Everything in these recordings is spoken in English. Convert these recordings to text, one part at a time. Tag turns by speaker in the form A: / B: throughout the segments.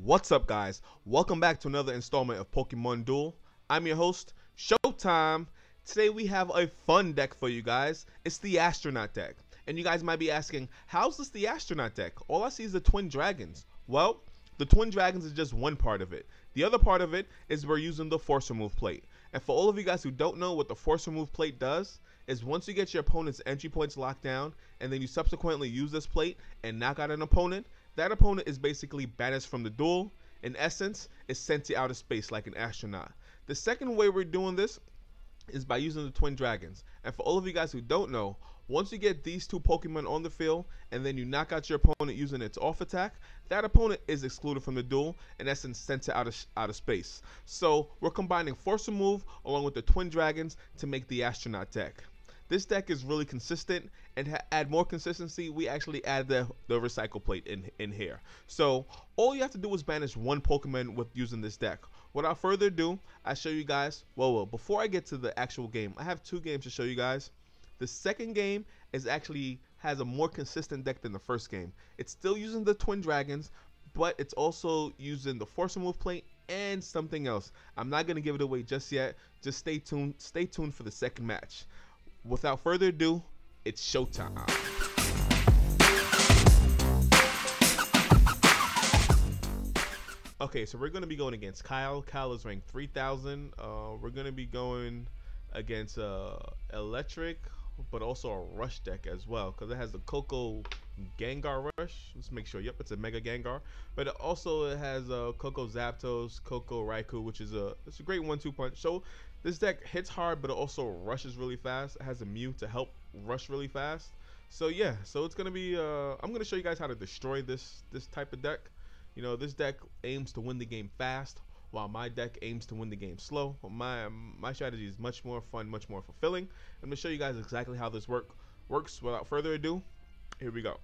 A: What's up, guys? Welcome back to another installment of Pokemon Duel. I'm your host, Showtime. Today we have a fun deck for you guys. It's the Astronaut deck. And you guys might be asking, how's this the Astronaut deck? All I see is the Twin Dragons. Well, the Twin Dragons is just one part of it. The other part of it is we're using the Force Remove plate. And for all of you guys who don't know what the Force Remove plate does, is once you get your opponent's entry points locked down, and then you subsequently use this plate and knock out an opponent, that opponent is basically banished from the duel. In essence, is sent to outer space like an astronaut. The second way we're doing this is by using the Twin Dragons. And for all of you guys who don't know, once you get these two Pokemon on the field and then you knock out your opponent using its off attack, that opponent is excluded from the duel, in essence sent to outer space. So we're combining Force Remove along with the Twin Dragons to make the Astronaut deck. This deck is really consistent, and to add more consistency, we actually add the recycle plate in here. So all you have to do is banish one Pokemon with using this deck. Without further ado, I show you guys. Well, before I get to the actual game, I have two games to show you guys. The second game has a more consistent deck than the first game. It's still using the Twin Dragons, but it's also using the Force Remove plate and something else. I'm not gonna give it away just yet. Just stay tuned. Stay tuned for the second match. Without further ado, it's showtime. Okay, so we're going to be going against Kyle. Kyle is ranked 3,000. We're going to be going against Electric, but also a Rush deck as well, because it has the Coco Gengar Rush. Let's make sure. Yep, it's a Mega Gengar. But it has Coco Zapdos, Coco Raikou, which is it's a great 1-2 punch. So this deck hits hard, but it also rushes really fast. It has a Mew to help rush really fast. So yeah, so it's gonna be. I'm gonna show you guys how to destroy this type of deck. You know, this deck aims to win the game fast, while my deck aims to win the game slow. My strategy is much more fun, much more fulfilling. I'm gonna show you guys exactly how this works. Without further ado, here we go.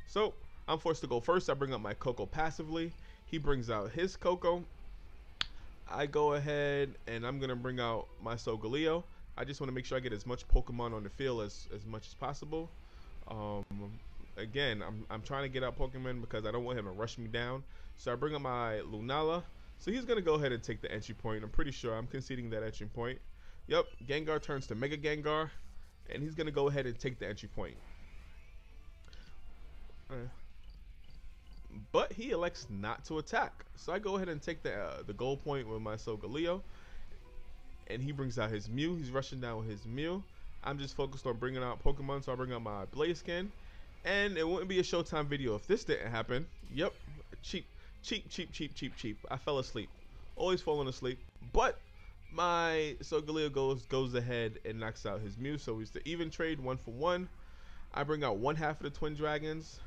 A: So I'm forced to go first. I bring up my Coco passively. He brings out his Coco. I go ahead and I'm gonna bring out my Solgaleo. I just want to make sure I get as much Pokemon on the field as much as possible. Again, I'm trying to get out Pokemon because I don't want him to rush me down. So I bring up my Lunala. So he's gonna go ahead and take the entry point. I'm pretty sure I'm conceding that entry point. Yep, Gengar turns to Mega Gengar, and he's gonna go ahead and take the entry point. But he elects not to attack. So I go ahead and take the goal point with my Solgaleo. And he brings out his Mew. He's rushing down with his Mew. I'm just focused on bringing out Pokemon, so I bring out my Blaziken. And it wouldn't be a Showtime video if this didn't happen. Yep, cheap. I fell asleep. Always falling asleep. But my Solgaleo goes ahead and knocks out his Mew. So it's the even trade, 1-for-1. I bring out one half of the Twin Dragons.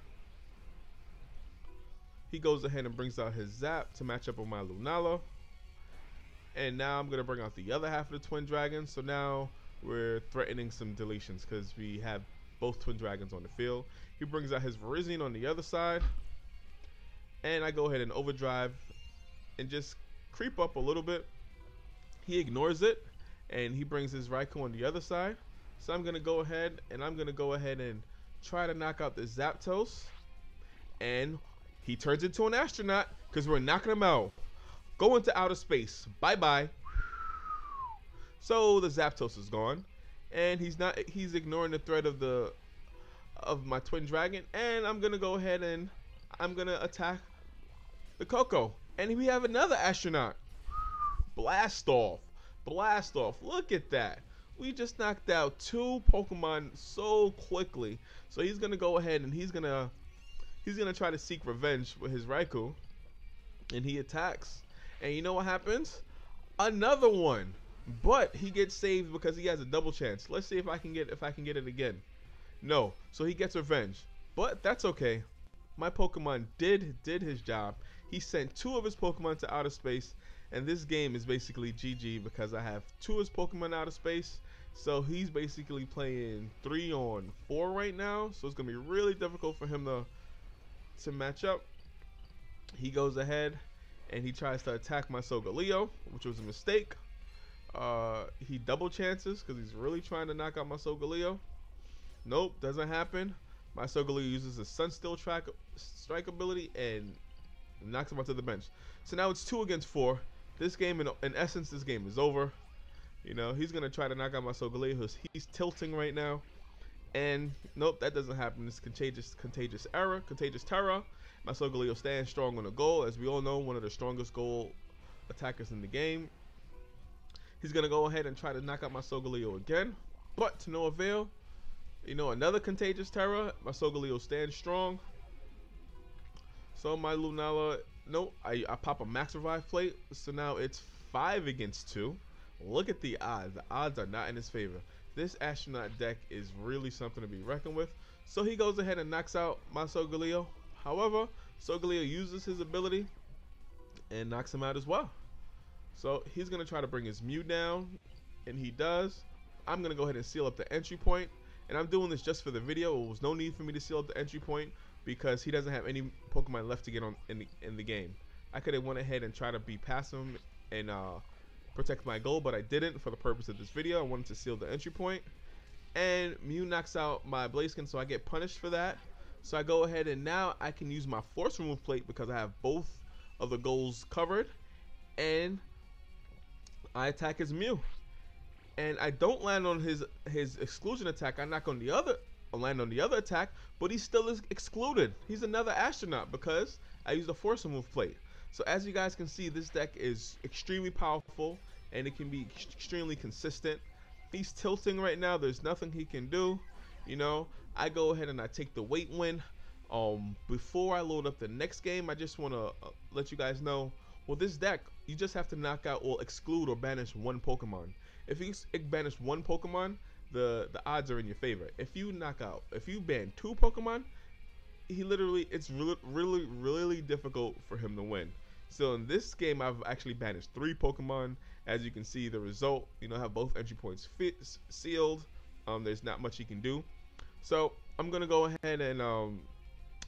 A: He goes ahead and brings out his Zap to match up with my Lunala. And now I'm going to bring out the other half of the Twin Dragons. So now we're threatening some deletions because we have both Twin Dragons on the field. He brings out his Virizion on the other side. And I go ahead and overdrive and just creep up a little bit. He ignores it. And he brings his Raikou on the other side. So I'm going to go ahead and try to knock out the Zapdos. And he turns into an astronaut because we're knocking him out. Go into outer space. Bye-bye. So the Zapdos is gone. And he's ignoring the threat of my Twin Dragon. And I'm gonna go ahead and I'm gonna attack the Coco. And we have another astronaut. Blast off. Look at that. We just knocked out two Pokemon so quickly. So he's gonna go ahead and he's gonna try to seek revenge with his Raikou, and he attacks. And you know what happens? Another one, but he gets saved because he has a double chance. Let's see if I can get it again. No, so he gets revenge, but that's okay. My Pokemon did his job. He sent two of his Pokemon to outer space, and this game is basically GG because I have two of his Pokemon out of space. So he's basically playing 3-on-4 right now. So it's gonna be really difficult for him to match up. He goes ahead and he tries to attack my Solgaleo, which was a mistake. He double chances because he's really trying to knock out my Solgaleo. Nope, doesn't happen. My Solgaleo uses a Sunsteel strike ability and and knocks him onto the bench. So now it's 2 against 4. This game, in essence, this game is over. You know, he's gonna try to knock out my Solgaleo. He's tilting right now, and nope, that doesn't happen. It's contagious terror. My Solgaleo stands strong on the goal, as we all know, one of the strongest goal attackers in the game. He's gonna go ahead and try to knock out my Solgaleo again, but to no avail. You know, another contagious terror. My Solgaleo stands strong. So my Lunala, nope, I pop a max revive plate. So now it's 5 against 2. Look at the odds. The odds are not in his favor. This Astronaut deck is really something to be reckoned with. So he goes ahead and knocks out my Solgaleo. However, Solgaleo uses his ability and knocks him out as well. So he's going to try to bring his Mew down, and he does. I'm going to go ahead and seal up the entry point. And I'm doing this just for the video. It was no need for me to seal up the entry point because he doesn't have any Pokemon left to get on in the game. I could have went ahead and tried to be past him and protect my goal, but I didn't for the purpose of this video. I wanted to seal the entry point. And Mew knocks out my Blaziken, so I get punished for that. So I go ahead and now I can use my Force Remove plate because I have both of the goals covered. And I attack his Mew. And I don't land on his exclusion attack. I knock on the other, land on the other attack, but he still is excluded. He's another Astronaut because I used a Force Remove plate. So as you guys can see, this deck is extremely powerful and it can be extremely consistent. He's tilting right now. There's nothing he can do. You know, I go ahead and I take the weight win. Before I load up the next game, I just want to let you guys know, well, this deck, you just have to knock out or exclude or banish one Pokemon. If you banish one Pokemon, the odds are in your favor. If you ban 2 Pokemon, it's really difficult for him to win. So in this game, I've actually banished 3 Pokemon. As you can see, the result, you know, have both entry points sealed. There's not much he can do. So I'm gonna go ahead and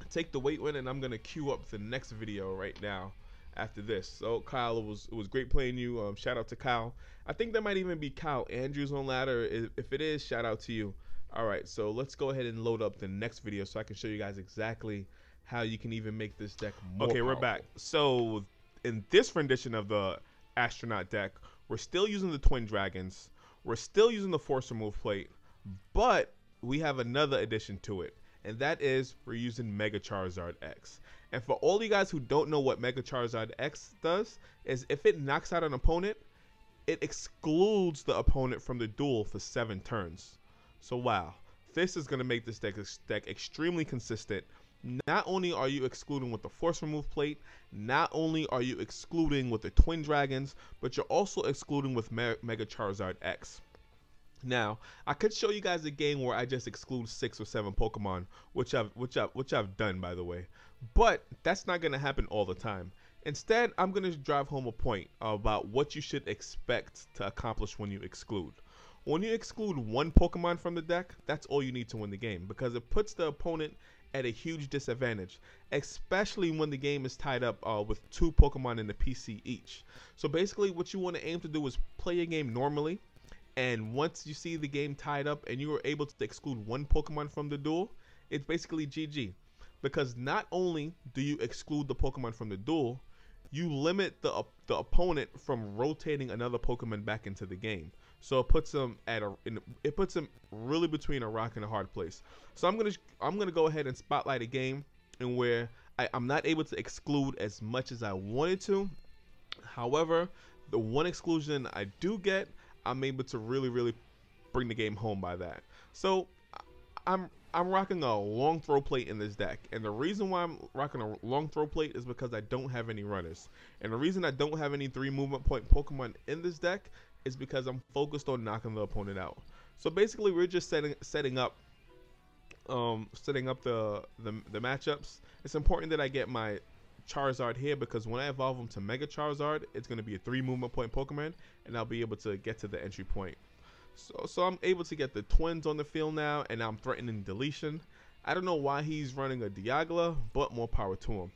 A: take the weight win, and I'm gonna queue up the next video right now after this. So Kyle, it was great playing you. Shout out to Kyle. I think there might even be Kyle Andrews on ladder. If it is, shout out to you. All right, so let's go ahead and load up the next video so I can show you guys exactly how you can even make this deck more powerful. We're back. So in this rendition of the Astronaut deck, we're still using the Twin Dragons. We're still using the Force Remove plate, but we have another addition to it, and that is we're using Mega Charizard X. And for all you guys who don't know what Mega Charizard X does, is if it knocks out an opponent, it excludes the opponent from the duel for 7 turns. So wow, this is going to make this deck extremely consistent. Not only are you excluding with the Force Remove plate, not only are you excluding with the Twin Dragons, but you're also excluding with Mega Charizard X. Now, I could show you guys a game where I just exclude 6 or 7 Pokemon, which I've done, by the way. But that's not going to happen all the time. Instead, I'm going to drive home a point about what you should expect to accomplish when you exclude. When you exclude 1 Pokemon from the deck, that's all you need to win the game, because it puts the opponent at a huge disadvantage, especially when the game is tied up with 2 Pokemon in the PC each. So basically what you want to aim to do is play your game normally, and once you see the game tied up and you are able to exclude 1 Pokemon from the duel, it's basically GG. Because not only do you exclude the Pokemon from the duel, you limit the opponent from rotating another Pokemon back into the game. So it puts them really between a rock and a hard place. So I'm gonna go ahead and spotlight a game in where I'm not able to exclude as much as I wanted to. However, the 1 exclusion I do get, I'm able to really bring the game home by that. So I'm rocking a long throw plate in this deck, and the reason why I'm rocking a long throw plate is because I don't have any runners. And the reason I don't have any 3 movement point Pokemon in this deck is because I'm focused on knocking the opponent out. So basically, we're just setting up the matchups. It's important that I get my Charizard here, because when I evolve him to Mega Charizard, it's going to be a 3 movement point Pokemon, and I'll be able to get to the entry point. So I'm able to get the twins on the field now, and now I'm threatening deletion. I don't know why he's running a Dialga, but more power to him.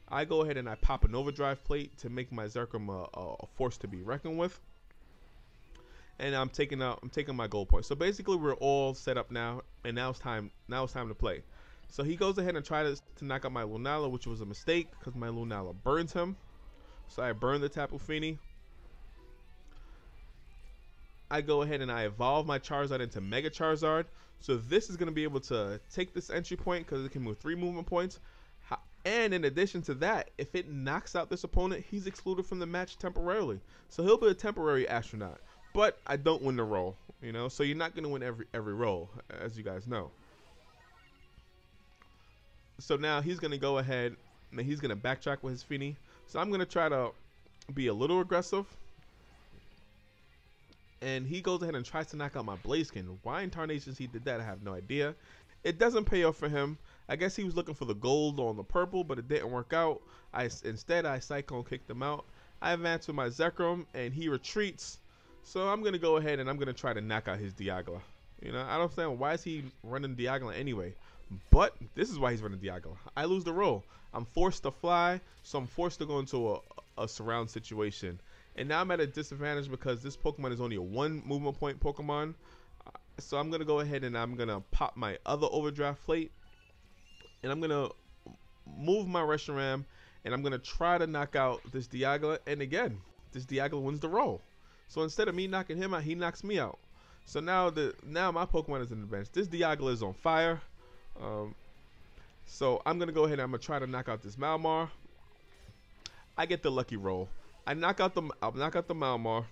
A: I go ahead and I pop an overdrive plate to make my Zerkrum a force to be reckoned with. And I'm taking my goal point. So basically we're all set up now, and now it's time to play. So he goes ahead and tries to knock out my Lunala, which was a mistake because my Lunala burns him. So I burn the Tapu Fini. I go ahead and I evolve my Charizard into Mega Charizard. So this is going to be able to take this entry point because it can move 3 movement points. And in addition to that, if it knocks out this opponent, he's excluded from the match temporarily. So he'll be a temporary Astronaut. But I don't win the roll, you know. So you're not going to win every roll, as you guys know. So now he's going to go ahead and he's going to backtrack with his Fini. So I'm going to try to be a little aggressive. And he goes ahead and tries to knock out my Blaziken. Why in tarnations he did that, I have no idea. It doesn't pay off for him. I guess he was looking for the gold on the purple, but it didn't work out. Instead, I Cyclone kicked him out. I advance with my Zekrom, and he retreats. So I'm going to go ahead and I'm going to try to knock out his Dialga. You know, I don't understand why is he running Dialga anyway. But this is why he's running Dialga. I lose the roll. I'm forced to fly, so I'm forced to go into a surround situation. And now I'm at a disadvantage because this Pokemon is only a 1 movement point Pokemon. So I'm going to go ahead and I'm going to pop my other Overdraft Plate. And I'm going to move my Reshiram. And I'm going to try to knock out this Dialga. And again, this Dialga wins the roll. So instead of me knocking him out, he knocks me out. So now my Pokemon is in advance. This Dialga is on fire. So I'm going to go ahead and I'm going to try to knock out this Malmar. I get the lucky roll. I'll knock out the Malmar,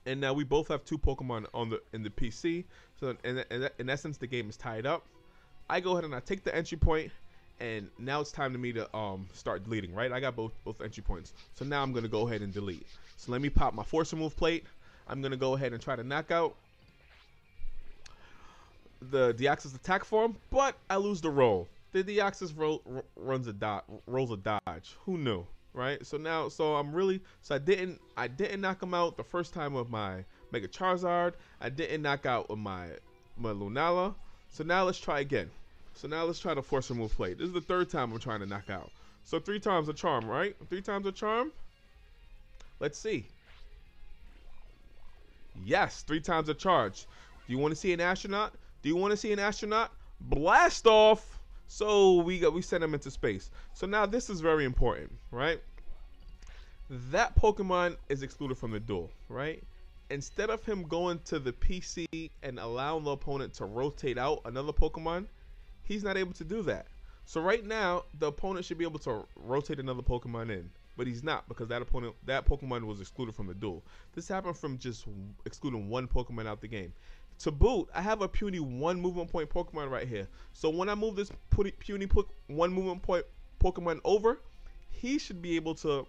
A: and now we both have 2 Pokemon in the PC. So in essence, the game is tied up. I go ahead and I take the entry point, and now it's time for me to start deleting. Right, I got both entry points. So now I'm gonna go ahead and delete. So let me pop my Force Remove Plate. I'm gonna go ahead and try to knock out the Deoxys attack form, but I lose the roll. The Deoxys rolls a dodge. Who knew? Right, so I didn't knock him out the first time with my Mega Charizard. I didn't knock out with my Lunala. So now let's try again. So now let's try to Force Remove Plate. This is the 3rd time I'm trying to knock out. So 3 times a charm, right? 3 times a charm. Let's see. Yes, 3 times a charge. Do you want to see an Astronaut? Do you want to see an Astronaut? Blast off! So we send him into space. So now this is very important, right? That Pokemon is excluded from the duel, right? Instead of him going to the PC and allowing the opponent to rotate out another Pokemon, he's not able to do that. So right now, the opponent should be able to rotate another Pokemon in, but he's not because that Pokemon was excluded from the duel. This happened from just excluding 1 Pokemon out the game. To boot, I have a puny 1 movement point Pokemon right here. So when I move this puny 1 movement point Pokemon over, he should be able to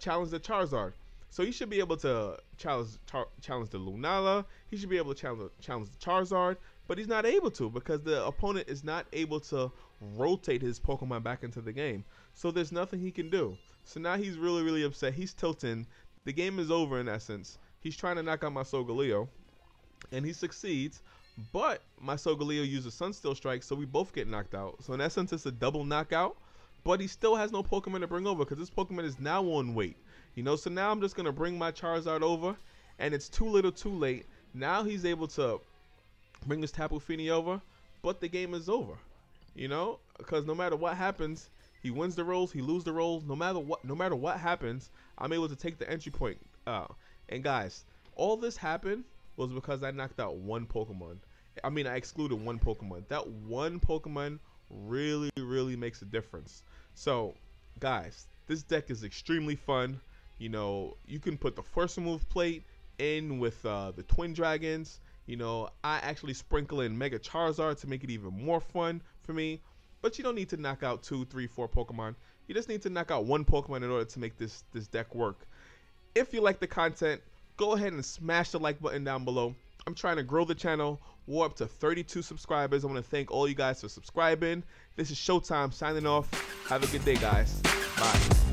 A: challenge the Charizard. So he should be able to challenge the Lunala. He should be able to challenge the Charizard, but he's not able to because the opponent is not able to rotate his Pokemon back into the game. So there's nothing he can do. So now he's really, really upset. He's tilting. The game is over in essence. He's trying to knock out my Solgaleo. And he succeeds, but my Solgaleo uses Sunsteel Strike, so we both get knocked out. So in essence, it's a double knockout, but he still has no Pokemon to bring over because this Pokemon is now on wait. You know, so now I'm just going to bring my Charizard over, and it's too little too late. Now he's able to bring his Tapu Fini over, but the game is over. You know, because no matter what happens, he wins the rolls, he loses the rolls. No matter what happens, I'm able to take the entry point. And guys, all this happened was because I knocked out 1 Pokemon. I mean, I excluded 1 Pokemon. That 1 Pokemon really, really makes a difference. So, guys, this deck is extremely fun. You know, you can put the Force Remove Plate in with the Twin Dragons. You know, I actually sprinkle in Mega Charizard to make it even more fun for me. But you don't need to knock out 2, 3, 4 Pokemon. You just need to knock out 1 Pokemon in order to make this deck work. If you like the content, go ahead and smash the like button down below. I'm trying to grow the channel. We're up to 32 subscribers. I want to thank all you guys for subscribing. This is Showtime signing off. Have a good day, guys. Bye.